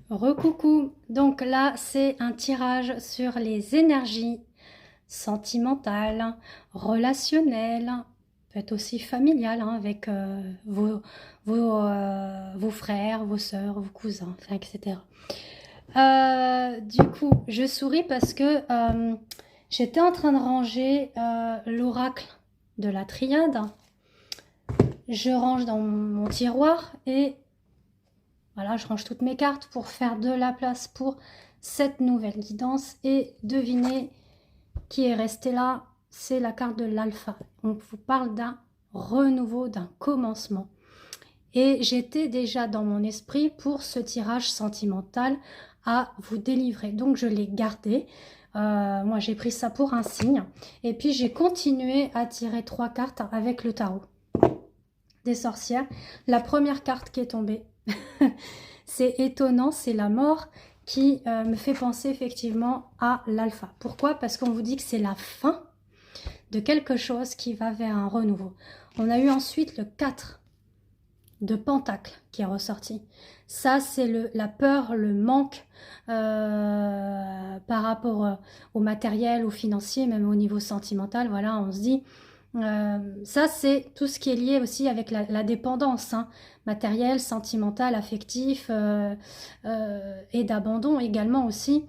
Recoucou, donc là c'est un tirage sur les énergies sentimentales, relationnelles, peut-être aussi familiales avec vos frères, vos sœurs, vos cousins, enfin, etc. Du coup, je souris parce que j'étais en train de ranger l'oracle de la triade. Je range dans mon tiroir et voilà, je range toutes mes cartes pour faire de la place pour cette nouvelle guidance. Et devinez qui est resté là, c'est la carte de l'alpha. On vous parle d'un renouveau, d'un commencement. Et j'étais déjà dans mon esprit pour ce tirage sentimental à vous délivrer. Donc je l'ai gardé. Moi j'ai pris ça pour un signe. Et puis j'ai continué à tirer 3 cartes avec le tarot des sorcières. La première carte qui est tombée, c'est étonnant, c'est la mort qui me fait penser effectivement à l'alpha. Pourquoi? Parce qu'on vous dit que c'est la fin de quelque chose qui va vers un renouveau. On a eu ensuite le 4 de pentacle qui est ressorti. Ça, c'est la peur, le manque par rapport au matériel, au financier, même au niveau sentimental. Voilà, on se dit... ça, c'est tout ce qui est lié aussi avec la dépendance, hein, matérielle, sentimentale, affectif et d'abandon également aussi,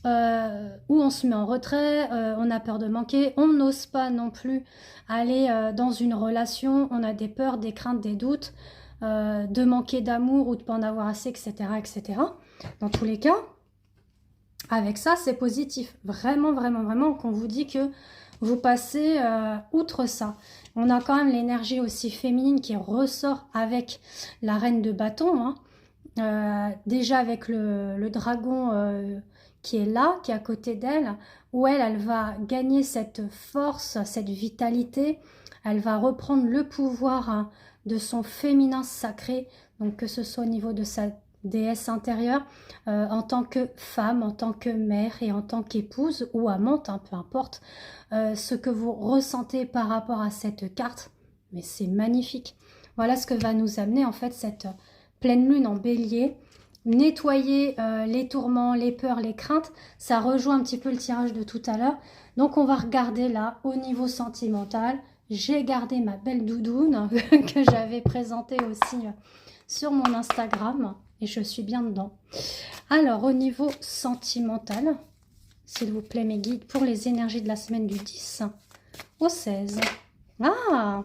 où on se met en retrait, on a peur de manquer, on n'ose pas non plus aller dans une relation, on a des peurs, des craintes, des doutes, de manquer d'amour ou de pas en avoir assez, etc., etc. Dans tous les cas, avec ça, c'est positif. Vraiment, vraiment, vraiment, qu'on vous dit que vous passez outre ça. On a quand même l'énergie aussi féminine qui ressort avec la reine de bâton. Hein. Déjà avec le dragon qui est là, qui est à côté d'elle, où elle va gagner cette force, cette vitalité. Elle va reprendre le pouvoir hein, de son féminin sacré, donc que ce soit au niveau de sa déesse intérieure, en tant que femme, en tant que mère et en tant qu'épouse ou amante, hein, peu importe, ce que vous ressentez par rapport à cette carte, mais c'est magnifique. Voilà ce que va nous amener en fait cette pleine lune en bélier. Nettoyer les tourments, les peurs, les craintes, ça rejoint un petit peu le tirage de tout à l'heure. Donc on va regarder là, au niveau sentimental, j'ai gardé ma belle doudoune que j'avais présentée aussi sur mon Instagram et je suis bien dedans. Alors au niveau sentimental, s'il vous plaît mes guides, pour les énergies de la semaine du 10 au 16. Ah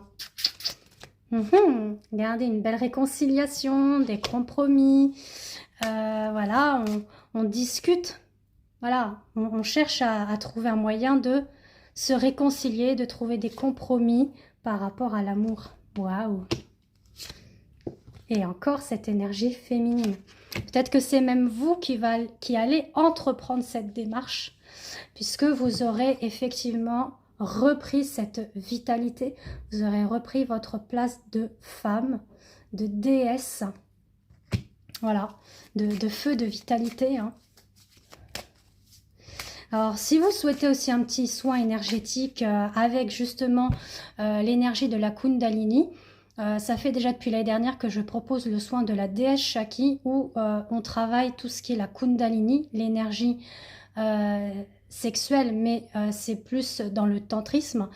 Regardez, une belle réconciliation, des compromis. Voilà, on discute. Voilà, on cherche à trouver un moyen de se réconcilier, de trouver des compromis par rapport à l'amour. Waouh! Et encore cette énergie féminine. Peut-être que c'est même vous qui allez entreprendre cette démarche, puisque vous aurez effectivement repris cette vitalité, vous aurez repris votre place de femme, de déesse, voilà, de feu, de vitalité. Hein. Alors, si vous souhaitez aussi un petit soin énergétique avec justement l'énergie de la Kundalini, ça fait déjà depuis l'année dernière que je propose le soin de la déesse Shakti où on travaille tout ce qui est la Kundalini, l'énergie sexuelle, mais c'est plus dans le tantrisme.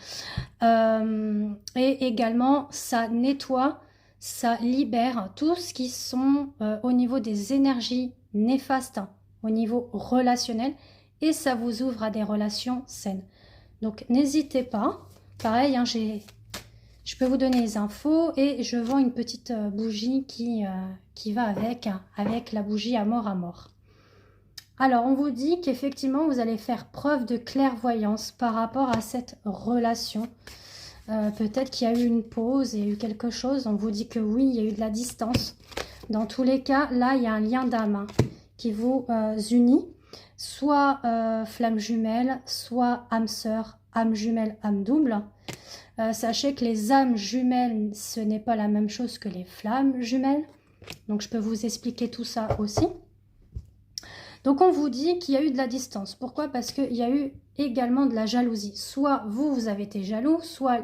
Et également, ça nettoie, ça libère tout ce qui sont au niveau des énergies néfastes, hein, au niveau relationnel, et ça vous ouvre à des relations saines. Donc, n'hésitez pas. Pareil, hein, je peux vous donner les infos et je vends une petite bougie qui va avec la bougie à mort. Alors, on vous dit qu'effectivement, vous allez faire preuve de clairvoyance par rapport à cette relation. Peut-être qu'il y a eu une pause, il y a eu quelque chose. On vous dit que oui, il y a eu de la distance. Dans tous les cas, là, il y a un lien d'âme hein, qui vous unit. Soit flamme jumelle, soit âme sœur, âme jumelle, âme double. Sachez que les âmes jumelles, ce n'est pas la même chose que les flammes jumelles. Donc, je peux vous expliquer tout ça aussi. Donc, on vous dit qu'il y a eu de la distance. Pourquoi? Parce qu'il y a eu également de la jalousie. Soit vous avez été jaloux, soit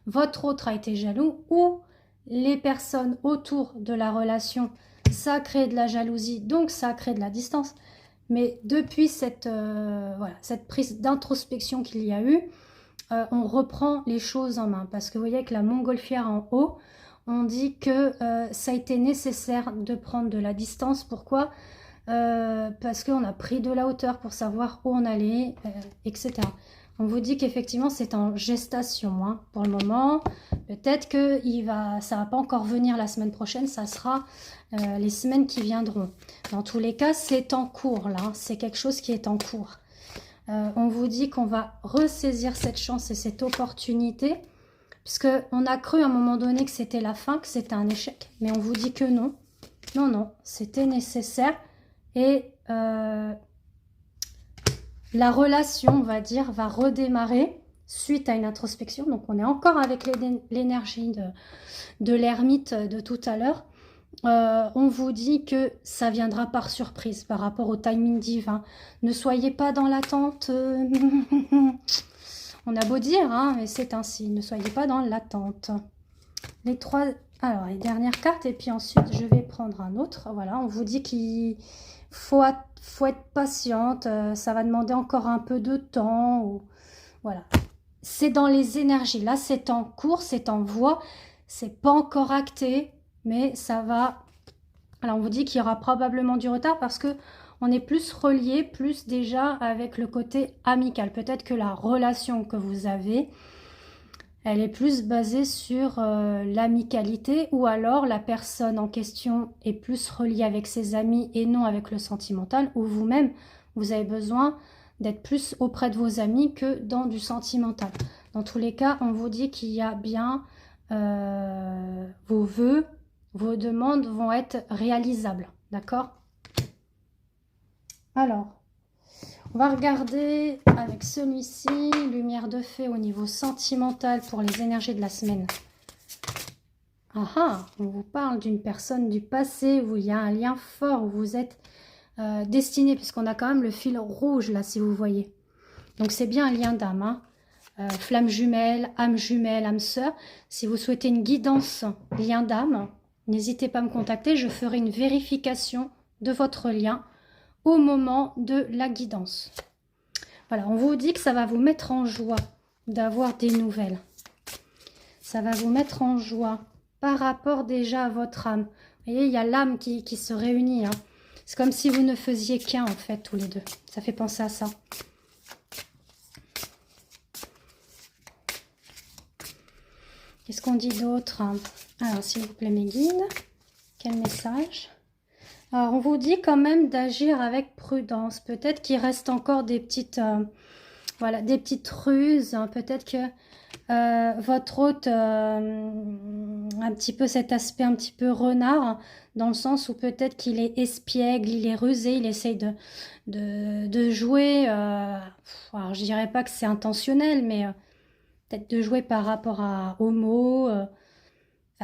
votre autre a été jaloux, ou les personnes autour de la relation ça a créé de la jalousie, donc ça a créé de la distance. Mais depuis cette, voilà, cette prise d'introspection qu'il y a eu, on reprend les choses en main. Parce que vous voyez avec la montgolfière en haut, on dit que ça a été nécessaire de prendre de la distance. Pourquoi? Parce qu'on a pris de la hauteur pour savoir où on allait, etc. On vous dit qu'effectivement c'est en gestation hein, pour le moment. Peut-être que ça va pas encore venir la semaine prochaine, ça sera les semaines qui viendront. Dans tous les cas, c'est en cours là, c'est quelque chose qui est en cours. On vous dit qu'on va ressaisir cette chance et cette opportunité, puisqu'on a cru à un moment donné que c'était la fin, que c'était un échec. Mais on vous dit que non, non, non, c'était nécessaire. Et la relation, on va dire, va redémarrer suite à une introspection. Donc, on est encore avec l'énergie de l'ermite de tout à l'heure. On vous dit que ça viendra par surprise par rapport au timing divin. Ne soyez pas dans l'attente. On a beau dire, hein, mais c'est ainsi. Ne soyez pas dans l'attente. Les trois... Alors, les dernières cartes. Et puis ensuite, je vais prendre un autre. Voilà, on vous dit qu'il faut être patiente. Ça va demander encore un peu de temps. Ou... Voilà. C'est dans les énergies. Là, c'est en cours, c'est en voie. C'est pas encore acté. Mais ça va... Alors, on vous dit qu'il y aura probablement du retard parce que on est plus relié, plus déjà avec le côté amical. Peut-être que la relation que vous avez, elle est plus basée sur l'amicalité ou alors la personne en question est plus reliée avec ses amis et non avec le sentimental ou vous-même, vous avez besoin d'être plus auprès de vos amis que dans du sentimental. Dans tous les cas, on vous dit qu'il y a bien vos vœux, vos demandes vont être réalisables, d'accord? Alors, on va regarder avec celui-ci, lumière de fée au niveau sentimental pour les énergies de la semaine. Ah ah, on vous parle d'une personne du passé où il y a un lien fort, où vous êtes destiné, puisqu'on a quand même le fil rouge là, si vous voyez. Donc c'est bien un lien d'âme, hein. Flamme jumelle, âme sœur. Si vous souhaitez une guidance lien d'âme, n'hésitez pas à me contacter, je ferai une vérification de votre lien au moment de la guidance. Voilà, on vous dit que ça va vous mettre en joie d'avoir des nouvelles. Ça va vous mettre en joie par rapport déjà à votre âme. Vous voyez, il y a l'âme qui se réunit. Hein. C'est comme si vous ne faisiez qu'un, en fait, tous les deux. Ça fait penser à ça. Qu'est-ce qu'on dit d'autre? Alors, s'il vous plaît, mes guides, quel message? Alors, on vous dit quand même d'agir avec prudence. Peut-être qu'il reste encore des petites, voilà, des petites ruses. Hein. Peut-être que votre hôte un petit peu cet aspect un petit peu renard, dans le sens où peut-être qu'il est espiègle, il est rusé, il essaye de jouer. Alors, je dirais pas que c'est intentionnel, mais peut-être de jouer par rapport aux mots.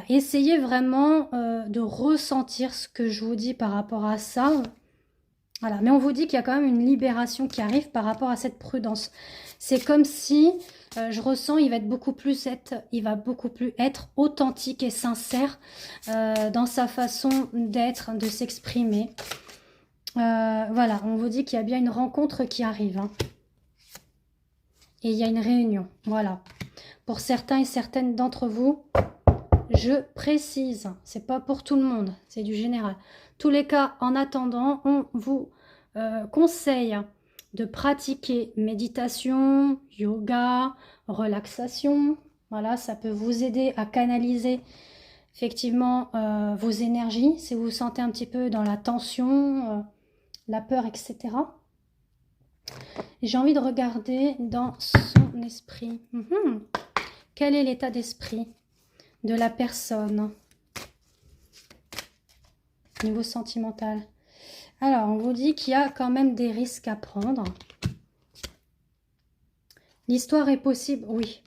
Essayez vraiment de ressentir ce que je vous dis par rapport à ça. Voilà, mais on vous dit qu'il y a quand même une libération qui arrive par rapport à cette prudence. C'est comme si, je ressens, il va beaucoup plus être authentique et sincère dans sa façon d'être, de s'exprimer. Voilà, on vous dit qu'il y a bien une rencontre qui arrive. Hein. Et il y a une réunion, voilà. Pour certains et certaines d'entre vous, je précise, c'est pas pour tout le monde, c'est du général. Tous les cas, en attendant, on vous conseille de pratiquer méditation, yoga, relaxation. Voilà, ça peut vous aider à canaliser effectivement vos énergies. Si vous vous sentez un petit peu dans la tension, la peur, etc. J'ai envie de regarder dans son esprit. Quel est l'état d'esprit de la personne au niveau sentimental? Alors, on vous dit qu'il y a quand même des risques à prendre. L'histoire est possible, oui.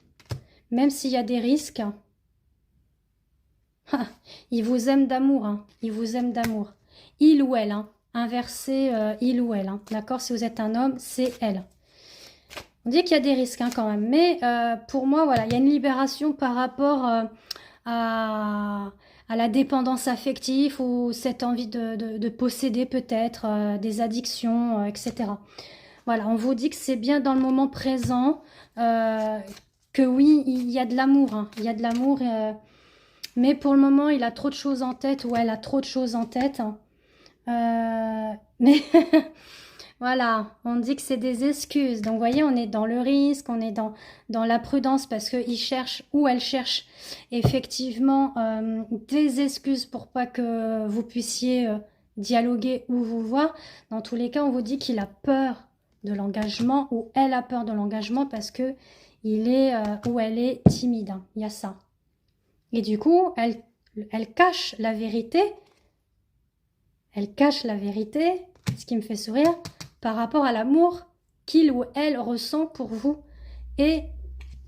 Même s'il y a des risques, il vous aime d'amour. Hein. Il vous aime d'amour. Il ou elle, hein. Inversé, il ou elle. Hein. D'accord? Si vous êtes un homme, c'est elle. On dit qu'il y a des risques hein, quand même. Mais pour moi, voilà, il y a une libération par rapport à à la dépendance affective ou cette envie de posséder peut-être, des addictions, etc. Voilà, on vous dit que c'est bien dans le moment présent, que oui, il y a de l'amour, hein, il y a de l'amour, mais pour le moment, il a trop de choses en tête, ou elle a trop de choses en tête, hein. Mais voilà, on dit que c'est des excuses. Donc, vous voyez, on est dans le risque, on est dans la prudence parce qu'il cherche ou elle cherche effectivement des excuses pour pas que vous puissiez dialoguer ou vous voir. Dans tous les cas, on vous dit qu'il a peur de l'engagement ou elle a peur de l'engagement parce que il est ou elle est timide, hein. Il y a ça. Et du coup, elle cache la vérité. Elle cache la vérité, ce qui me fait sourire, par rapport à l'amour qu'il ou elle ressent pour vous. Et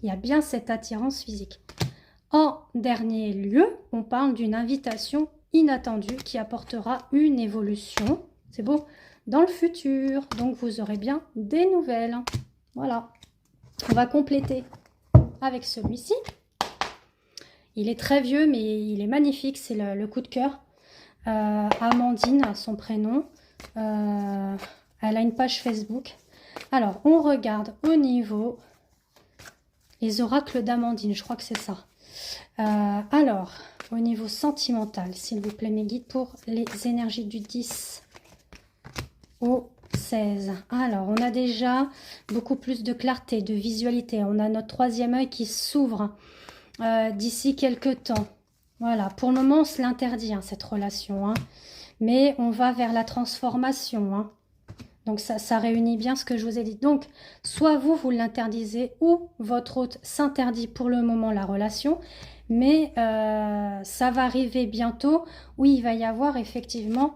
il y a bien cette attirance physique. En dernier lieu, on parle d'une invitation inattendue qui apportera une évolution, c'est beau, dans le futur. Donc vous aurez bien des nouvelles. Voilà. On va compléter avec celui-ci. Il est très vieux, mais il est magnifique. C'est le coup de cœur. Amandine, son prénom. Elle a une page Facebook. Alors, on regarde au niveau les oracles d'Amandine. Je crois que c'est ça. Alors, au niveau sentimental, s'il vous plaît, mes guides pour les énergies du 10 au 16. Alors, on a déjà beaucoup plus de clarté, de visualité. On a notre troisième œil qui s'ouvre d'ici quelques temps. Voilà, pour le moment, on se l'interdit, hein, cette relation. Hein. Mais on va vers la transformation. Hein. Donc, ça réunit bien ce que je vous ai dit. Donc, soit vous l'interdisez ou votre hôte s'interdit pour le moment la relation. Mais ça va arriver bientôt où il va y avoir effectivement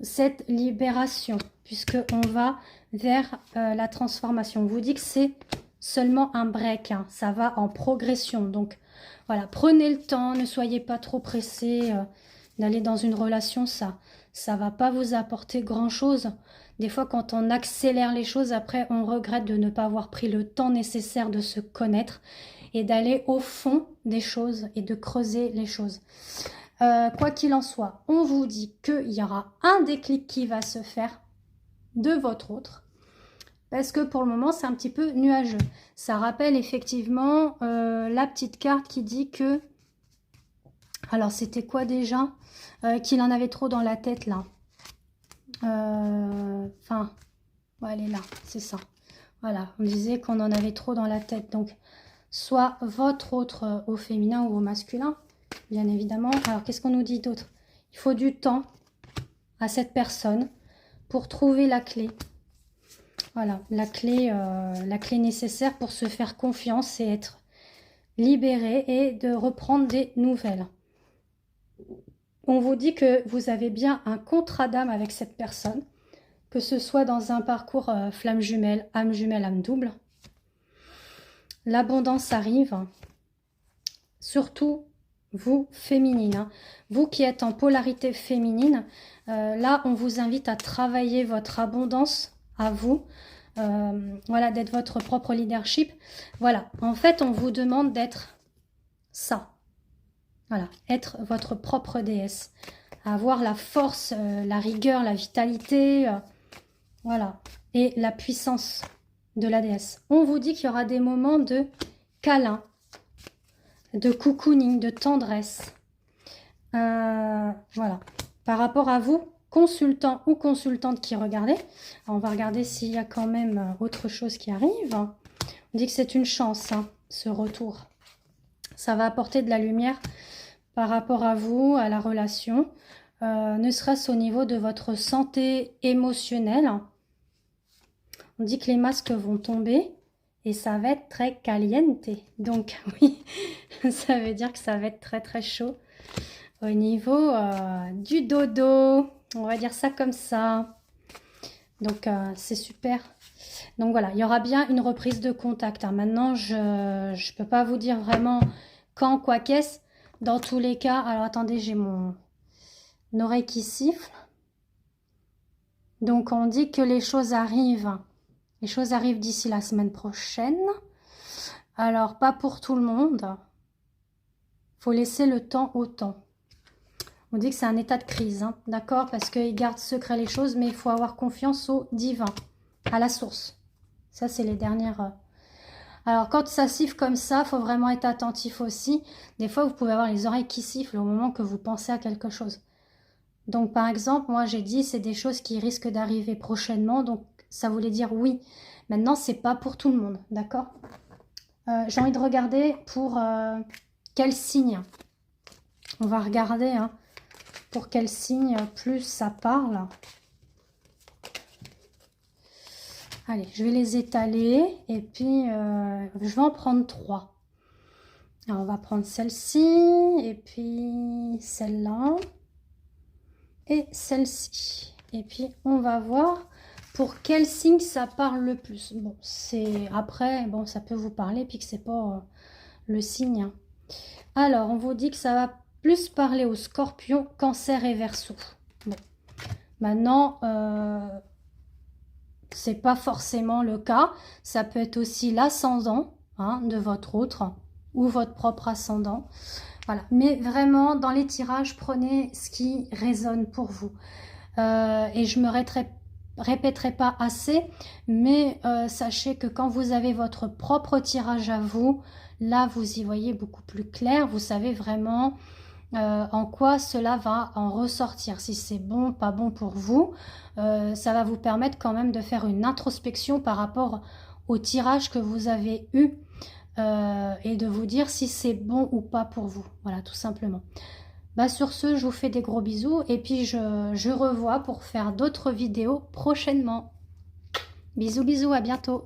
cette libération. Puisqu'on va vers la transformation. On vous dit que c'est seulement un break. Hein. Ça va en progression. Donc, voilà, prenez le temps, ne soyez pas trop pressés d'aller dans une relation, ça va pas vous apporter grand-chose. Des fois, quand on accélère les choses, après, on regrette de ne pas avoir pris le temps nécessaire de se connaître et d'aller au fond des choses et de creuser les choses. Quoi qu'il en soit, on vous dit qu'il y aura un déclic qui va se faire de votre autre. Parce que pour le moment, c'est un petit peu nuageux. Ça rappelle effectivement la petite carte qui dit que... Alors, c'était quoi déjà qu'il en avait trop dans la tête, là. Enfin, ouais, elle est là, c'est ça. Voilà, on disait qu'on en avait trop dans la tête. Donc, soit votre autre au féminin ou au masculin, bien évidemment. Alors, qu'est-ce qu'on nous dit d'autre? Il faut du temps à cette personne pour trouver la clé. Voilà, la clé nécessaire pour se faire confiance et être libéré et de reprendre des nouvelles. On vous dit que vous avez bien un contrat d'âme avec cette personne, que ce soit dans un parcours flamme jumelle, âme double. L'abondance arrive, surtout vous féminine. Hein. Vous qui êtes en polarité féminine, là on vous invite à travailler votre abondance à vous. Voilà, d'être votre propre leadership. Voilà, en fait, on vous demande d'être ça. Voilà, être votre propre déesse. Avoir la force, la rigueur, la vitalité, voilà, et la puissance de la déesse. On vous dit qu'il y aura des moments de câlin, de cocooning, de tendresse. Voilà, par rapport à vous, consultant ou consultante qui regardez. On va regarder s'il y a quand même autre chose qui arrive. On dit que c'est une chance, hein, ce retour. Ça va apporter de la lumière par rapport à vous, à la relation, ne serait-ce au niveau de votre santé émotionnelle. On dit que les masques vont tomber et ça va être très caliente. Donc oui, ça veut dire que ça va être très très chaud au niveau du dodo. On va dire ça comme ça. Donc, c'est super. Donc, voilà, il y aura bien une reprise de contact. Hein. Maintenant, je ne peux pas vous dire vraiment quand, quoi, qu'est-ce. Dans tous les cas, alors attendez, j'ai mon oreille qui siffle. Donc, on dit que les choses arrivent. Les choses arrivent d'ici la semaine prochaine. Alors, pas pour tout le monde. Il faut laisser le temps au temps. On dit que c'est un état de crise, hein, d'accord? Parce qu'il garde secret les choses, mais il faut avoir confiance au divin, à la source. Ça, c'est les dernières... Alors, quand ça siffle comme ça, il faut vraiment être attentif aussi. Des fois, vous pouvez avoir les oreilles qui sifflent au moment que vous pensez à quelque chose. Donc, par exemple, moi, j'ai dit, c'est des choses qui risquent d'arriver prochainement. Donc, ça voulait dire oui. Maintenant, c'est pas pour tout le monde, d'accord? J'ai envie de regarder pour quel signe. On va regarder hein, pour quel signe plus ça parle. Allez, je vais les étaler et puis je vais en prendre 3. Alors, on va prendre celle-ci et puis celle-là et celle-ci. Et puis, on va voir pour quel signe ça parle le plus. Bon, c'est après, bon, ça peut vous parler puis que c'est pas le signe. Hein. Alors, on vous dit que ça va plus parler aux Scorpions, Cancer et Verseau. Bon, maintenant, c'est pas forcément le cas. Ça peut être aussi l'ascendant hein, de votre autre ou votre propre ascendant. Voilà. Mais vraiment, dans les tirages, prenez ce qui résonne pour vous. Et je me répéterai pas assez, mais sachez que quand vous avez votre propre tirage à vous, là, vous y voyez beaucoup plus clair. Vous savez vraiment en quoi cela va en ressortir. Si c'est bon, pas bon pour vous, ça va vous permettre quand même de faire une introspection par rapport au tirage que vous avez eu et de vous dire si c'est bon ou pas pour vous. Voilà, tout simplement. Bah, sur ce, je vous fais des gros bisous et puis je revois pour faire d'autres vidéos prochainement. Bisous, bisous, à bientôt.